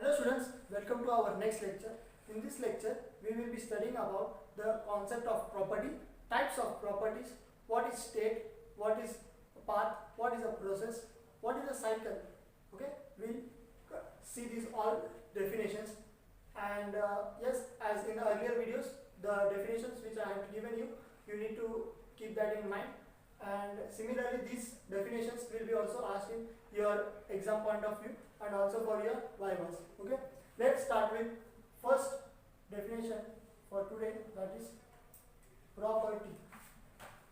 Hello students, welcome to our next lecture. In this lecture, we will be studying about the concept of property, types of properties, what is state, what is a path, what is a process, what is a cycle. Okay, we'll see these all definitions. And yes, as in the earlier videos, the definitions which I have given you, you need to keep that in mind. And similarly, these definitions will be also asked in your exam point of view and also for your vivas. Okay, let's start with first definition for today, that is property.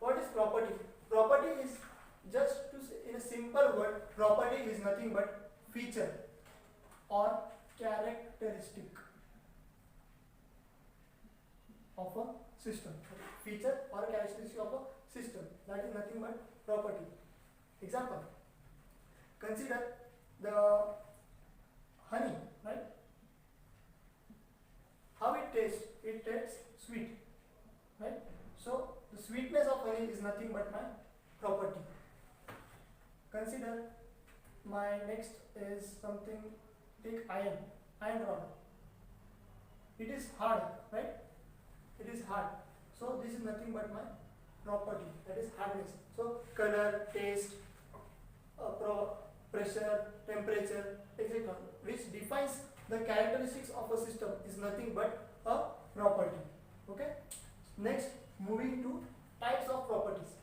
What is property? Property is, just to say in a simple word, property is nothing but feature or characteristic of a system. Feature or characteristic of a system, that is nothing but property. Example, consider the honey, right? How it tastes? It tastes sweet, right? So the sweetness of honey is nothing but my property. Consider my next is something, take iron rod. It is hard, right? It is hard. So this is nothing but my property, that is hardness. So color, taste, pressure, temperature, etc., which defines the characteristics of a system, is nothing but a property. Okay. Next, moving to types of properties.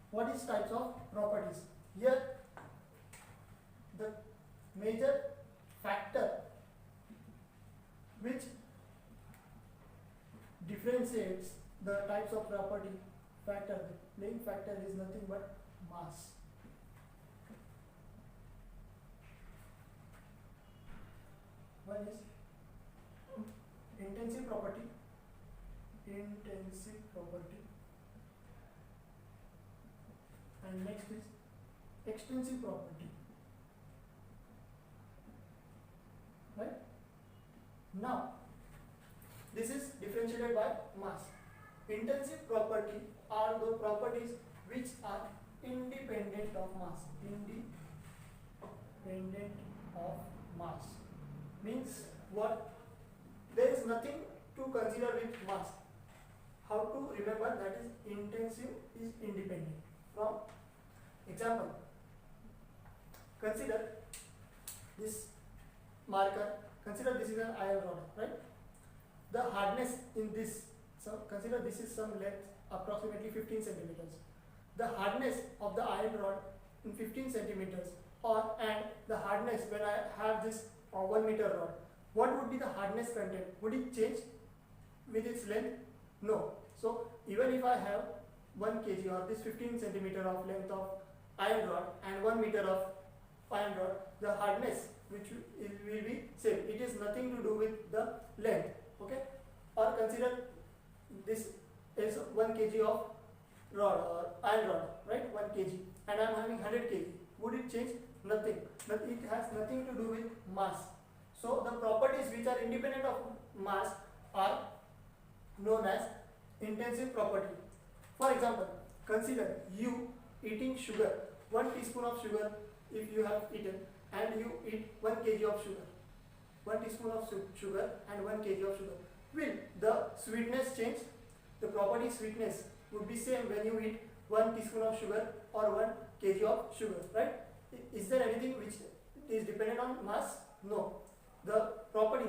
What is types of properties? Here, the major factor which differentiates the types of property factor, the main factor is nothing but mass. One is intensive property, and next is extensive property. Right? Now, this is differentiated by mass. Intensive property are the properties which are independent of mass. Independent of mass means what? There is nothing to consider with mass. How to remember that is intensive is independent from. Example, consider this marker, consider this is an iron rod, right? The hardness in this, so consider this is some length approximately 15 centimeters. The hardness of the iron rod in 15 centimeters and the hardness when I have this 1 meter rod, what would be the hardness content? Would it change with its length? No. So even if I have 1 kg or this 15 centimeter of length of iron rod and 1 meter of iron rod, the hardness which will be same. It is nothing to do with the length. Okay, or consider this is 1 kg of rod or iron rod, right? 1 kg, and I am having 100 kg. Would it change? Nothing. But it has nothing to do with mass. So the properties which are independent of mass are known as intensive property. For example, consider you eating sugar, 1 teaspoon of sugar if you have eaten, and you eat 1 kg of sugar. 1 teaspoon of sugar and 1 kg of sugar. Will the sweetness change? The property sweetness would be same when you eat 1 teaspoon of sugar or 1 kg of sugar, right? Is there anything which is dependent on mass? No. The property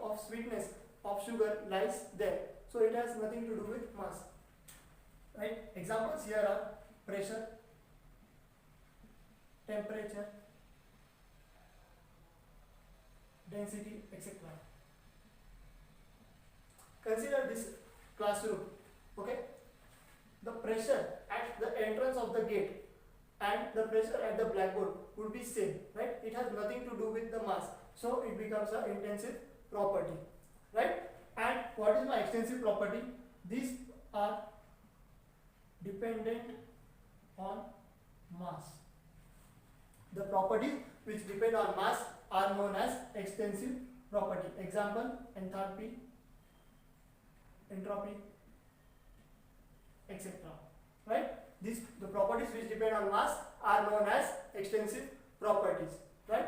of sweetness of sugar lies there. So it has nothing to do with mass. Right? Examples here are pressure, temperature, density, etc. Consider this classroom. Okay, the pressure at the entrance of the gate and the pressure at the blackboard would be same, right? It has nothing to do with the mass, so it becomes an intensive property, right? And what is my extensive property? These are dependent on mass. The properties which depend on mass are known as extensive property. Example, enthalpy, entropy, etc. Right? The properties which depend on mass are known as extensive properties. Right?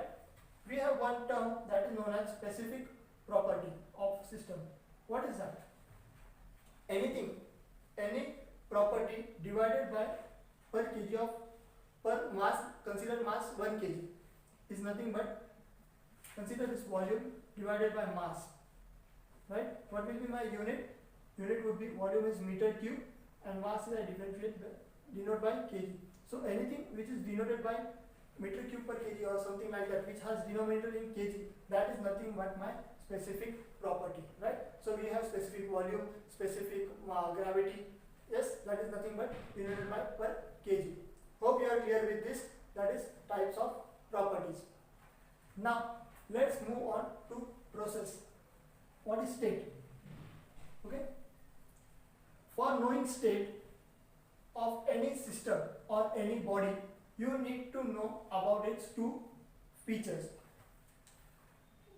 we have one term that is known as specific property of system. What is that? Anything, any property divided by per kg of per mass, consider mass 1 kg is nothing but, consider this volume divided by mass, right? What will be my unit? Unit would be, volume is meter cube and mass is I denote by kg. So anything which is denoted by meter cube per kg or something like that, which has denominator in kg, that is nothing but my specific property, right? So we have specific volume, specific gravity. Yes, that is nothing but denoted by per kg. Hope you are clear with this. That is types of properties. Now let's move on to process. What is state? Okay. For knowing state of any system or any body, you need to know about its two features.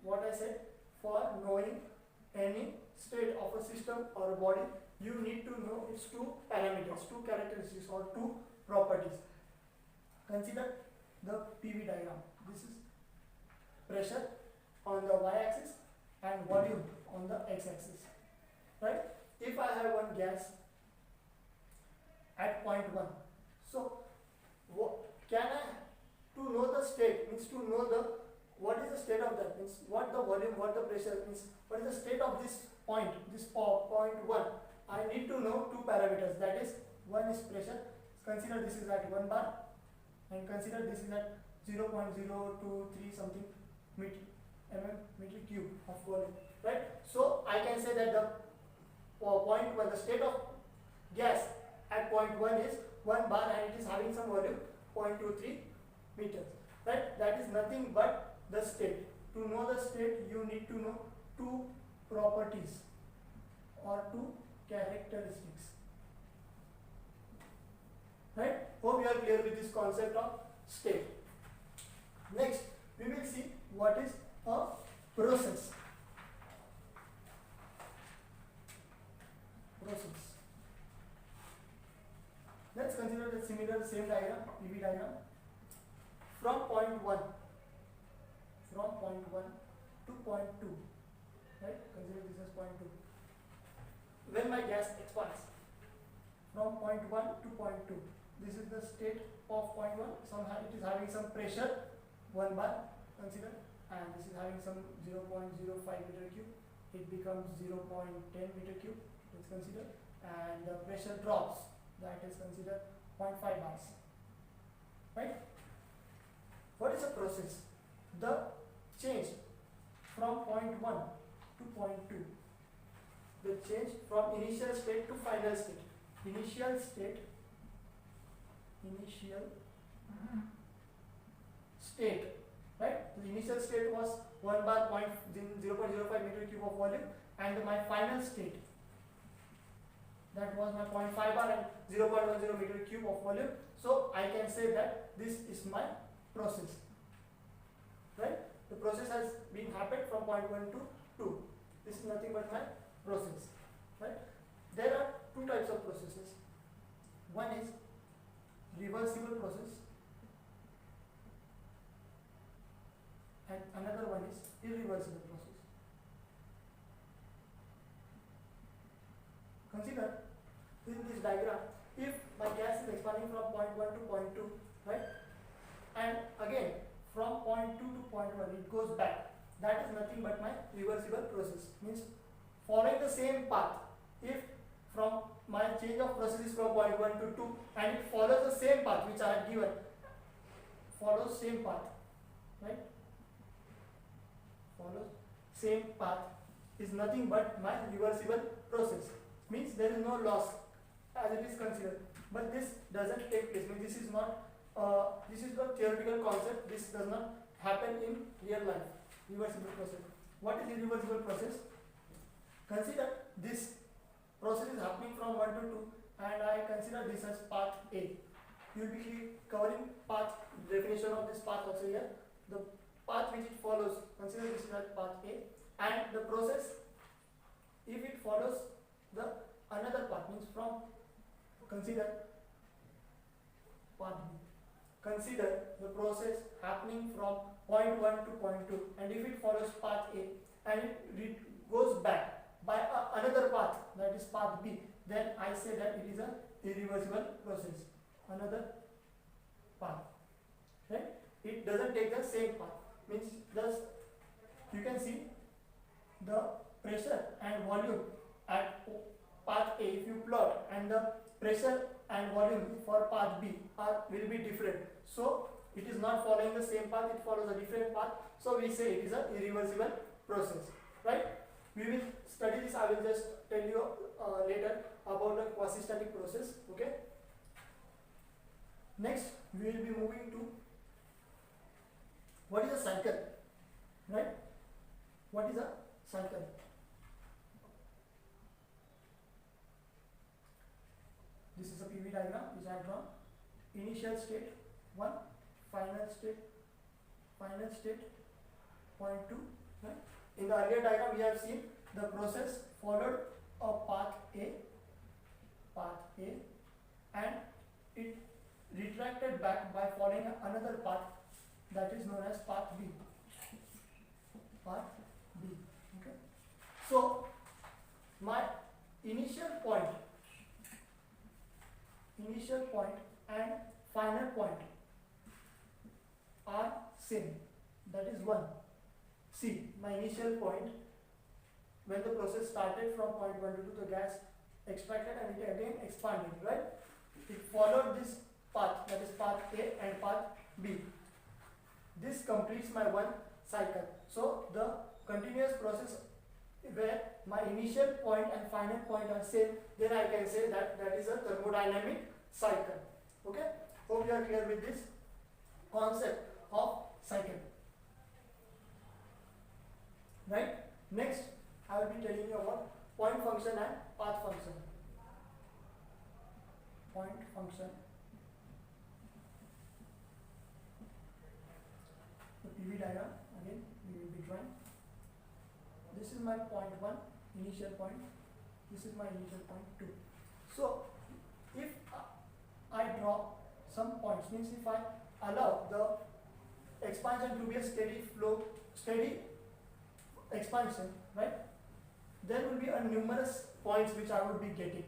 What I said, for knowing any state of a system or a body, you need to know its two parameters, two characteristics or two properties. Consider the PV diagram. This is pressure on the y-axis and volume on the x-axis, right? If I have one gas at point 1, so can I, to know the state, means to know the, what is the state of that, means what the volume, what the pressure, means what is the state of this point, this point 1, I need to know two parameters. That is, one is pressure, consider this is at 1 bar and consider this is at 0.023 something meter cube of volume, right? So I can say that the point 1, the state of gas at point 1 is 1 bar and it is having some volume 0.23 meters, right? That is nothing but the state. To know the state, you need to know two properties or two characteristics, right? Hope you are clear with this concept of state. Next, we will see what is a process. Let's consider the similar same diagram, PV diagram. From point 1 to point 2, right? Consider this as point 2. When my gas expands from point 1 to point 2, this is the state of point 1. Somehow it is having some pressure, 1 bar, consider, and this is having some 0.05 meter cube. It becomes 0.10 meter cube. Let's consider, and the pressure drops. That is considered 0.5 bars, right? What is a process? The change from point 1 to point 2, the change from initial state to final state. Initial state, right? The initial state was 1 bar 0.05 meter cube of volume, and my final state, that was my 0.5 bar and 0.10 meter cube of volume. So I can say that this is my process, right? The process has been happened from point 1 to 2. This is nothing but my process, right? There are two types of processes. One is reversible process and another one is irreversible process. Consider in this diagram, if my gas is expanding from point 1 to point 2, right? And again from point 2 to point 1 it goes back. That is nothing but my reversible process. Means following the same path. If from my change of process is from point 1 to 2 and it follows the same path which I have given, follows same path, right? Follows same path is nothing but my reversible process. Means there is no loss as it is considered, but this doesn't take place. Means this is not this is the theoretical concept. This does not happen in real life. Reversible process. What is irreversible process? Consider this process is happening from 1 to 2 and I consider this as path A. You will be covering path, definition of this path also here. The path which it follows, consider this as path A, and the process, if it follows the another path, means from, consider path B. consider the process happening from point 1 to point 2, and if it follows path A and it goes back by another path, that is path B, then I say that it is a irreversible process. Another path, right? It doesn't take the same path, means thus you can see the pressure and volume at path A, if you plot, and the pressure and volume for path B will be different. So it is not following the same path, it follows a different path. So we say it is a irreversible process, right? We will study this. I will just tell you later about the quasi-static process. Okay. Next, we will be moving to what is a cycle, right? What is a cycle? This is a PV diagram which I have drawn. Initial state 1, final state point 2. Right? In the earlier diagram, we have seen the process followed a path A, and it retracted back by following another path that is known as path B. Okay. So my initial point and final point are same, that is 1. See, my initial point, when the process started from point 1 to 2, the gas extracted and it again expanded, right? It followed this path, that is path A and path B. This completes my one cycle. So the continuous process where my initial point and final point are same, then I can say that that is a thermodynamic cycle. Okay, hope you are clear with this concept of cycle, right? Next, I will be telling you about point function and path function. Point function, the PV diagram again we will be drawing. This is my point 1, initial point. This is my initial point 2. So if I draw some points, means if I allow the expansion to be a steady flow, steady expansion, right? There will be a numerous points which I would be getting.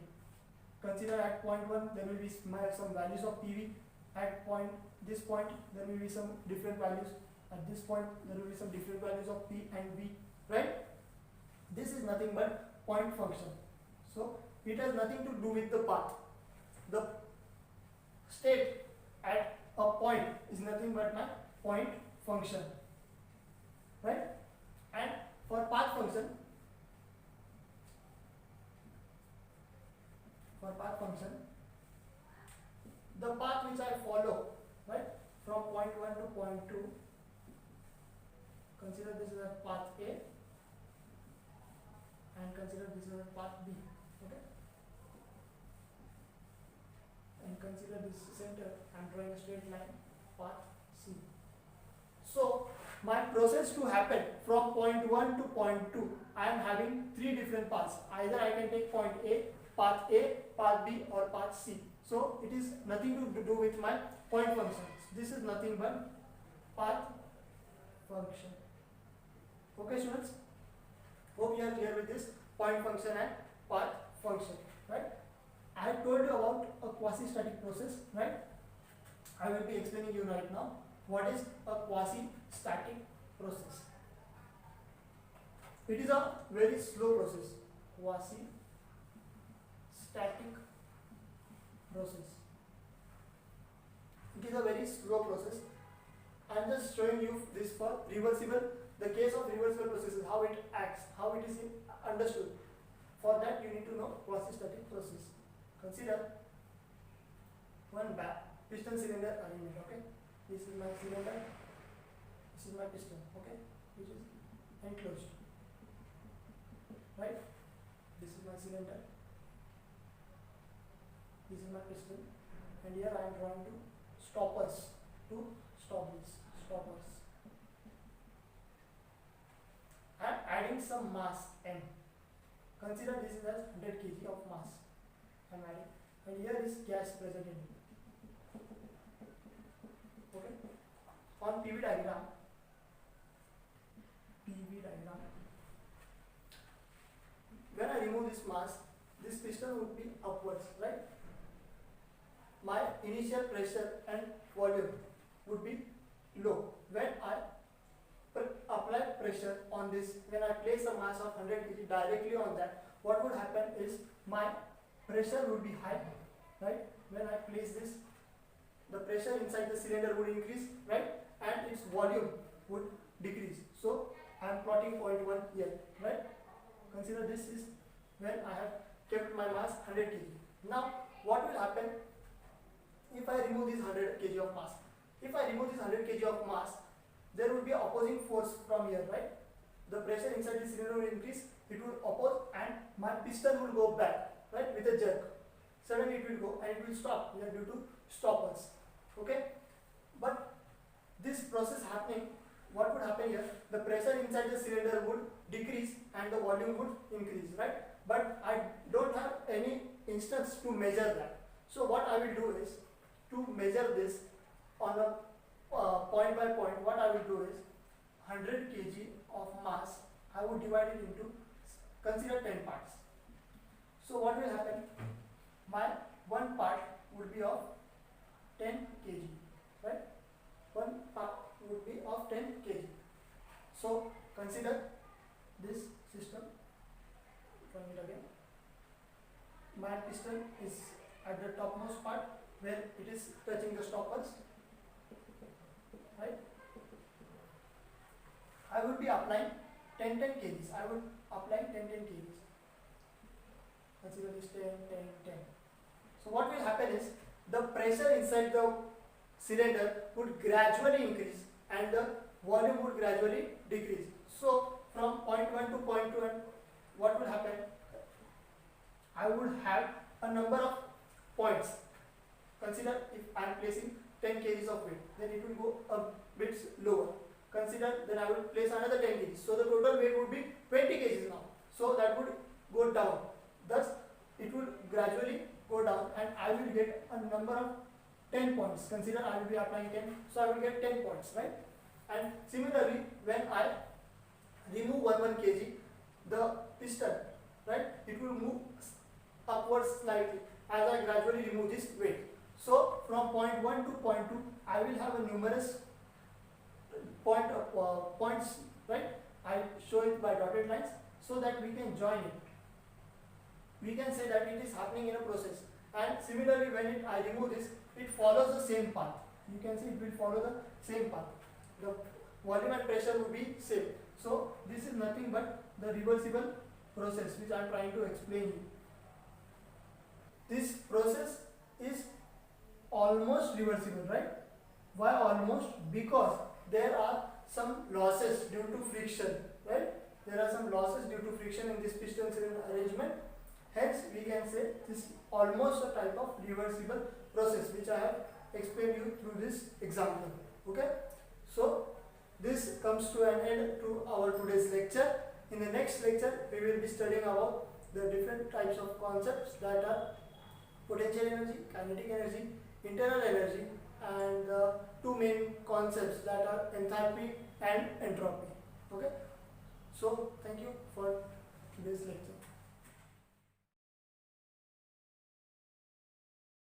Consider at point 1 there will be some values of PV. At this point there will be some different values. At this point there will be some different values of P and V, right? This is nothing but point function. So it has nothing to do with the path. The state at a point is nothing but my point function, right? And for path function, the path which I follow, right, from point 1 to point 2, consider this is a path A and consider this is a path B. Okay, and consider this center, I am drawing a straight line, path C. So my process to happen from point 1 to point 2, I am having 3 different paths. Either I can take point A, path B, or path C. So it is nothing to do with my point function. This is nothing but path function. Okay, students? Hope you are clear with this point function and path function, right? I have told you about a quasi-static process, right? I will be explaining you right now what is a quasi-static process. It is a very slow process. Quasi-static process. It is a very slow process. I am just showing you this for reversible. The case of reversible process is how it acts, how it is understood. For that you need to know quasi-static process. Consider one piston cylinder arrangement. Okay, this is my cylinder, this is my piston. Okay, which is enclosed, right? This is my cylinder, this is my piston, and here I am drawing two stoppers to stop this stoppers. I am adding some mass M. Consider this is as 100 kg of mass. I am adding, and here is gas present in it. PV diagram, when I remove this mass, this piston would be upwards, right? My initial pressure and volume would be low. When I apply pressure on this, when I place a mass of 100 kg directly on that, what would happen is my pressure would be high, right? When I place this, the pressure inside the cylinder would increase, right? And its volume would decrease. So I am plotting point 1 here, right? Consider this is when I have kept my mass 100 kg. Now what will happen if I remove this 100 kg of mass? If I remove this 100 kg of mass, there will be opposing force from here, right? The pressure inside the cylinder will increase, it will oppose, and my piston will go back, right, with a jerk. Suddenly it will go and it will stop here due to stoppers. Okay? But this process happening, what would happen here? The pressure inside the cylinder would decrease and the volume would increase, right? But I don't have any instance to measure that. So what I will do is, to measure this on a point by point, what I will do is 100 kg of mass, I would divide it into, consider 10 parts. So what will happen? My one part would be of 10 kg, right? One part would be of 10 kg. So consider this system. Drawing it again. My piston is at the topmost part where it is touching the stoppers, right? I would be applying 10 kgs. I would apply 10 kgs. Consider this 10. So what will happen is, the pressure inside the cylinder would gradually increase and the volume would gradually decrease. So from point 1 to point 2, and what will happen? I would have a number of points. Consider if I am placing 10 kgs of weight, then it will go a bit lower. Consider then I will place another 10 kgs. So the total weight would be 20 kgs now. So that would go down. Thus it will gradually go down and I will get a number of 10 points. Consider I will be applying 10. So I will get 10 points, right? And similarly, when I remove 1 kg, the piston, right, it will move upwards slightly as I gradually remove this weight. So from point 1 to point 2, I will have a numerous points, right? I show it by dotted lines so that we can join it. We can say that it is happening in a process. And similarly, when I remove this, it follows the same path. You can see it will follow the same path. The volume and pressure will be same. So this is nothing but the reversible process which I am trying to explain you. This process is almost reversible, right? Why almost? Because there are some losses due to friction, right? There are some losses due to friction in this piston cylinder arrangement. Hence, we can say this is almost a type of reversible process which I have explained you through this example. Okay? So, this comes to an end to our today's lecture. In the next lecture, we will be studying about the different types of concepts that are potential energy, kinetic energy, internal energy, and the two main concepts that are enthalpy and entropy. Okay? So, thank you for today's lecture.